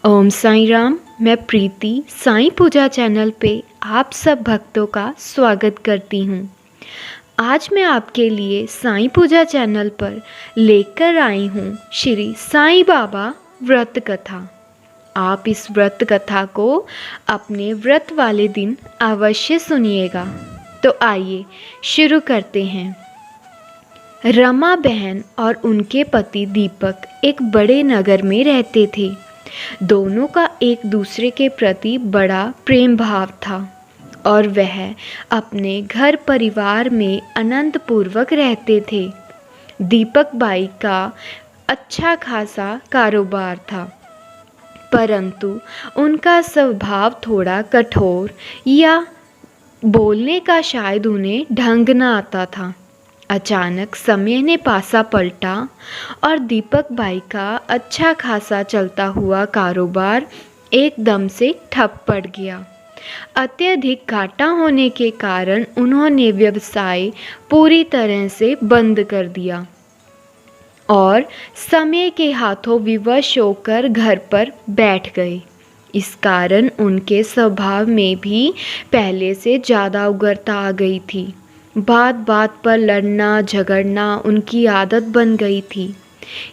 ओम साईं राम। मैं प्रीति साईं पूजा चैनल पे आप सब भक्तों का स्वागत करती हूँ। आज मैं आपके लिए साईं पूजा चैनल पर लेकर आई हूँ श्री साईं बाबा व्रत कथा। आप इस व्रत कथा को अपने व्रत वाले दिन अवश्य सुनिएगा। तो आइए शुरू करते हैं। रमा बहन और उनके पति दीपक एक बड़े नगर में रहते थे। दोनों का एक दूसरे के प्रति बड़ा प्रेम भाव था और वह अपने घर परिवार में आनंद पूर्वक रहते थे। दीपक बाई का अच्छा खासा कारोबार था, परंतु उनका स्वभाव थोड़ा कठोर या बोलने का शायद उन्हें ढंग न आता था। अचानक समय ने पासा पलटा और दीपक बाई का अच्छा खासा चलता हुआ कारोबार एकदम से ठप पड़ गया। अत्यधिक घाटा होने के कारण उन्होंने व्यवसाय पूरी तरह से बंद कर दिया और समय के हाथों विवश होकर घर पर बैठ गए। इस कारण उनके स्वभाव में भी पहले से ज़्यादा उग्रता आ गई थी। बात बात पर लड़ना झगड़ना उनकी आदत बन गई थी।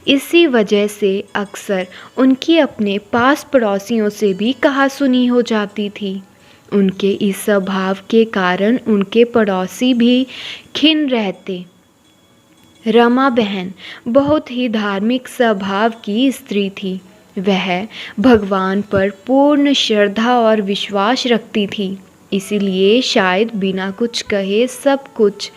इसी वजह से अक्सर उनकी अपने पास पड़ोसियों से भी कहासुनी हो जाती थी। उनके इस स्वभाव के कारण उनके पड़ोसी भी खिन्न रहते। रमा बहन बहुत ही धार्मिक स्वभाव की स्त्री थी। वह भगवान पर पूर्ण श्रद्धा और विश्वास रखती थी, इसीलिए शायद बिना कुछ कहे सब कुछ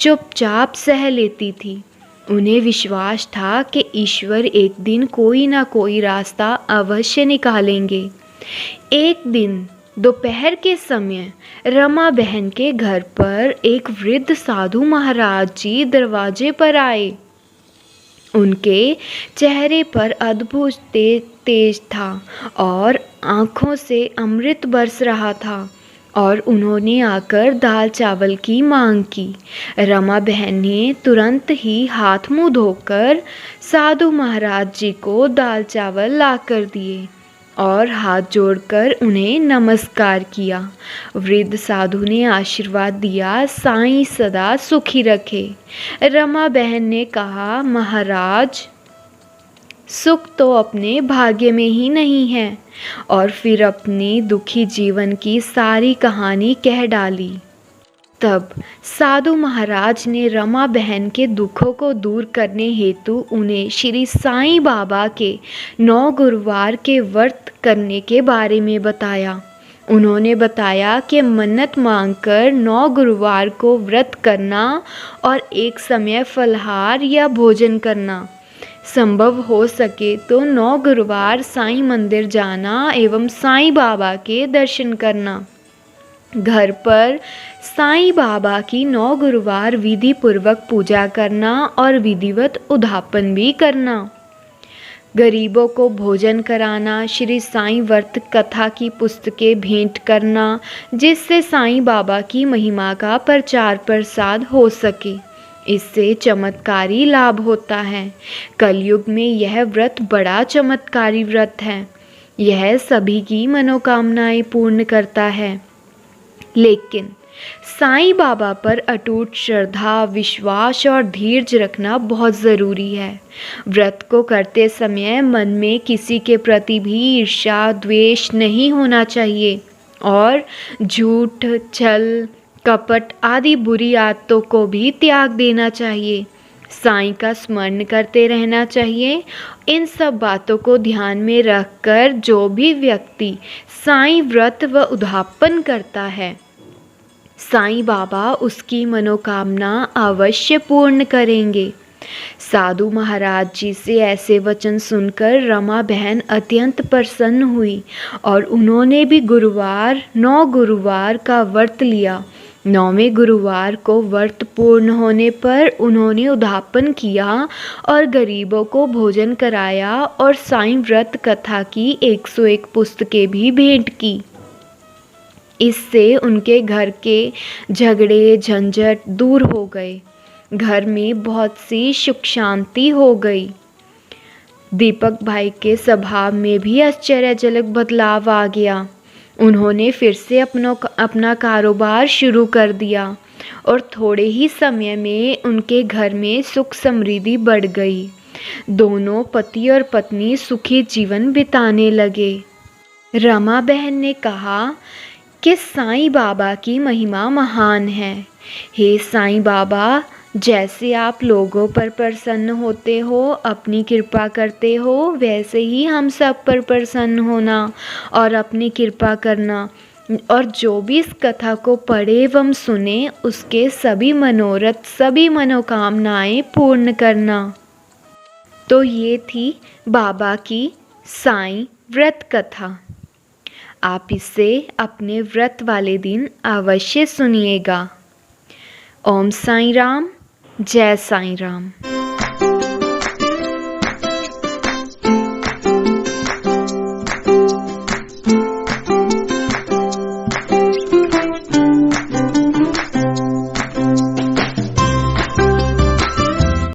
चुपचाप सह लेती थी। उन्हें विश्वास था कि ईश्वर एक दिन कोई ना कोई रास्ता अवश्य निकालेंगे। एक दिन दोपहर के समय रमा बहन के घर पर एक वृद्ध साधु महाराज जी दरवाजे पर आए। उनके चेहरे पर अद्भुत तेज था और आँखों से अमृत बरस रहा था और उन्होंने आकर दाल चावल की मांग की। रमा बहन ने तुरंत ही हाथ मुंह धोकर साधु महाराज जी को दाल चावल ला कर दिए और हाथ जोड़कर उन्हें नमस्कार किया। वृद्ध साधु ने आशीर्वाद दिया, साईं सदा सुखी रखे। रमा बहन ने कहा, महाराज सुख तो अपने भाग्य में ही नहीं है, और फिर अपनी दुखी जीवन की सारी कहानी कह डाली। तब साधु महाराज ने रमा बहन के दुखों को दूर करने हेतु उन्हें श्री साईं बाबा के 9 गुरुवार के व्रत करने के बारे में बताया। उन्होंने बताया कि मन्नत मांगकर 9 गुरुवार को व्रत करना और एक समय फलाहार या भोजन करना, संभव हो सके तो 9 गुरुवार साईं मंदिर जाना एवं साईं बाबा के दर्शन करना, घर पर साईं बाबा की 9 गुरुवार विधि पूर्वक पूजा करना और विधिवत उद्यापन भी करना, गरीबों को भोजन कराना, श्री साईं व्रत कथा की पुस्तकें भेंट करना जिससे साईं बाबा की महिमा का प्रचार प्रसार हो सके। इससे चमत्कारी लाभ होता है। कलयुग में यह व्रत बड़ा चमत्कारी व्रत है। यह सभी की मनोकामनाएं पूर्ण करता है। लेकिन साईं बाबा पर अटूट श्रद्धा, विश्वास और धीरज रखना बहुत ज़रूरी है। व्रत को करते समय मन में किसी के प्रति भी ईर्ष्या, द्वेष नहीं होना चाहिए और झूठ, छल, कपट आदि बुरी आदतों को भी त्याग देना चाहिए। साईं का स्मरण करते रहना चाहिए। इन सब बातों को ध्यान में रखकर जो भी व्यक्ति साईं व्रत व उद्यापन करता है, साईं बाबा उसकी मनोकामना अवश्य पूर्ण करेंगे। साधु महाराज जी से ऐसे वचन सुनकर रमा बहन अत्यंत प्रसन्न हुई और उन्होंने भी 9 गुरुवार का व्रत लिया। 9वें गुरुवार को व्रत पूर्ण होने पर उन्होंने उद्यापन किया और गरीबों को भोजन कराया और साईं व्रत कथा की 101 पुस्तकें भी भेंट की। इससे उनके घर के झगड़े झंझट दूर हो गए। घर में बहुत सी सुख शांति हो गई। दीपक भाई के स्वभाव में भी आश्चर्यजनक बदलाव आ गया। उन्होंने फिर से अपना कारोबार शुरू कर दिया और थोड़े ही समय में उनके घर में सुख समृद्धि बढ़ गई। दोनों पति और पत्नी सुखी जीवन बिताने लगे। रमा बहन ने कहा कि साईं बाबा की महिमा महान है। हे साईं बाबा, जैसे आप लोगों पर प्रसन्न होते हो, अपनी कृपा करते हो, वैसे ही हम सब पर प्रसन्न होना और अपनी कृपा करना, और जो भी इस कथा को पढ़े एवं सुने उसके सभी मनोरथ, सभी मनोकामनाएं पूर्ण करना। तो ये थी बाबा की साईं व्रत कथा। आप इसे अपने व्रत वाले दिन अवश्य सुनिएगा। ओम साईं राम, जय साईं राम।